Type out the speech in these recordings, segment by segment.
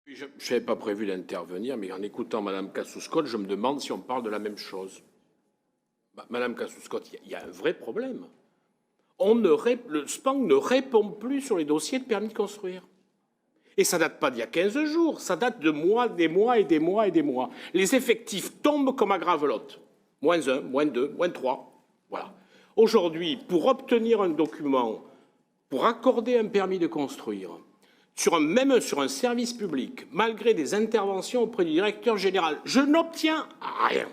Je n'avais pas prévu d'intervenir, mais en écoutant Mme Cassou-Scott, je me demande si on parle de la même chose. Mme Cassou-Scott, il y a un vrai problème. Le SPANC ne répond plus sur les dossiers de permis de construire. Et ça ne date pas d'il y a 15 jours, ça date de mois, des mois et des mois et des mois. Les effectifs tombent comme à Gravelotte. -1, -2, -3. Voilà. Aujourd'hui, pour obtenir un document, pour accorder un permis de construire, même sur un service public, malgré des interventions auprès du directeur général, je n'obtiens rien.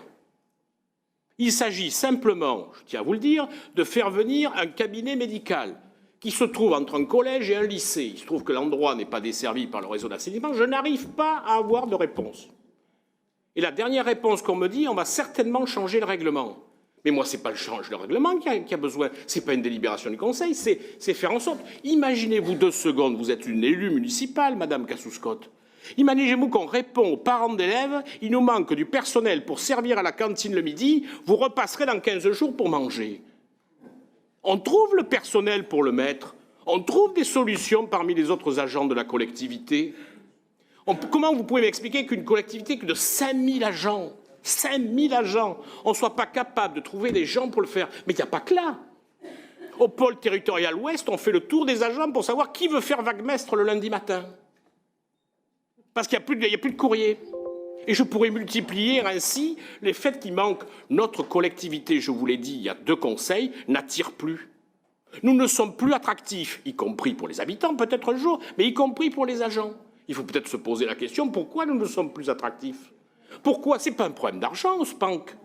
Il s'agit simplement, je tiens à vous le dire, de faire venir un cabinet médical qui se trouve entre un collège et un lycée. Il se trouve que l'endroit n'est pas desservi par le réseau d'assainissement. Je n'arrive pas à avoir de réponse. Et la dernière réponse qu'on me dit, on va certainement changer le règlement. Mais moi, ce n'est pas le change de règlement qui a besoin, ce n'est pas une délibération du Conseil, c'est faire en sorte. Imaginez-vous 2 secondes, vous êtes une élue municipale, Madame Cassou-Scott. Imaginez-vous qu'on répond aux parents d'élèves, il nous manque du personnel pour servir à la cantine le midi, vous repasserez dans 15 jours pour manger. On trouve le personnel pour le mettre, on trouve des solutions parmi les autres agents de la collectivité. Comment vous pouvez m'expliquer qu'une collectivité que de 5000 agents, 5000 agents, on ne soit pas capable de trouver des gens pour le faire? Mais il n'y a pas que là. Au pôle territorial ouest, on fait le tour des agents pour savoir qui veut faire vaguemestre le lundi matin. Parce qu'il n'y a plus de courrier. Et je pourrais multiplier ainsi les faits qui manquent. Notre collectivité, je vous l'ai dit, il y a 2 conseils, n'attire plus. Nous ne sommes plus attractifs, y compris pour les habitants, peut-être un jour, mais y compris pour les agents. Il faut peut-être se poser la question, pourquoi nous ne sommes plus attractifs? Pourquoi? Ce n'est pas un problème d'argent, au SPANC.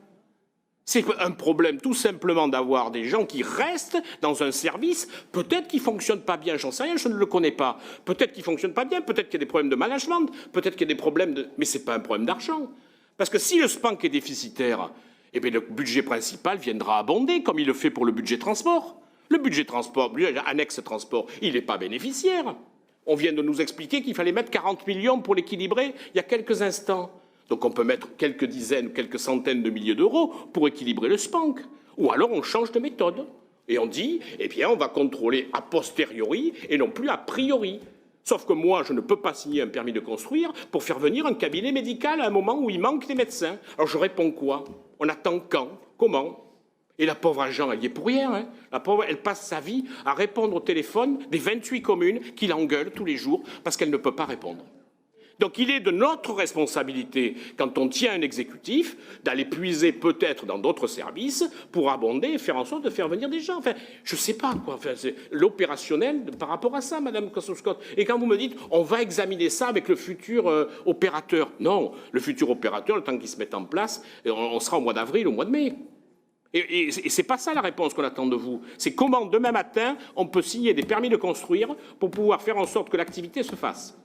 C'est un problème tout simplement d'avoir des gens qui restent dans un service, peut-être qui ne fonctionne pas bien, j'en sais rien, je ne le connais pas. Peut-être qu'il ne fonctionne pas bien, peut-être qu'il y a des problèmes de management, peut-être qu'il y a des problèmes de... Mais ce n'est pas un problème d'argent. Parce que si le SPANC est déficitaire, eh bien le budget principal viendra abonder, comme il le fait pour le budget transport. Le budget transport, le budget annexe transport, il n'est pas bénéficiaire. On vient de nous expliquer qu'il fallait mettre 40 millions pour l'équilibrer il y a quelques instants. Donc on peut mettre quelques dizaines, quelques centaines de milliers d'euros pour équilibrer le SPANC. Ou alors on change de méthode. Et on dit, eh bien on va contrôler a posteriori et non plus a priori. Sauf que moi, je ne peux pas signer un permis de construire pour faire venir un cabinet médical à un moment où il manque des médecins. Alors je réponds quoi? On attend quand? Comment? Et la pauvre agent, elle y est pour rien. Hein. La pauvre, elle passe sa vie à répondre au téléphone des 28 communes qui l'engueulent tous les jours parce qu'elle ne peut pas répondre. Donc il est de notre responsabilité, quand on tient un exécutif, d'aller puiser peut-être dans d'autres services pour abonder et faire en sorte de faire venir des gens. Enfin, je ne sais pas quoi. Enfin, c'est l'opérationnel par rapport à ça, Madame Cassou-Scott. Et quand vous me dites, on va examiner ça avec le futur opérateur. Non, le futur opérateur, le temps qu'il se mette en place, on sera au mois d'avril, au mois de mai. Et ce n'est pas ça la réponse qu'on attend de vous. C'est comment, demain matin, on peut signer des permis de construire pour pouvoir faire en sorte que l'activité se fasse.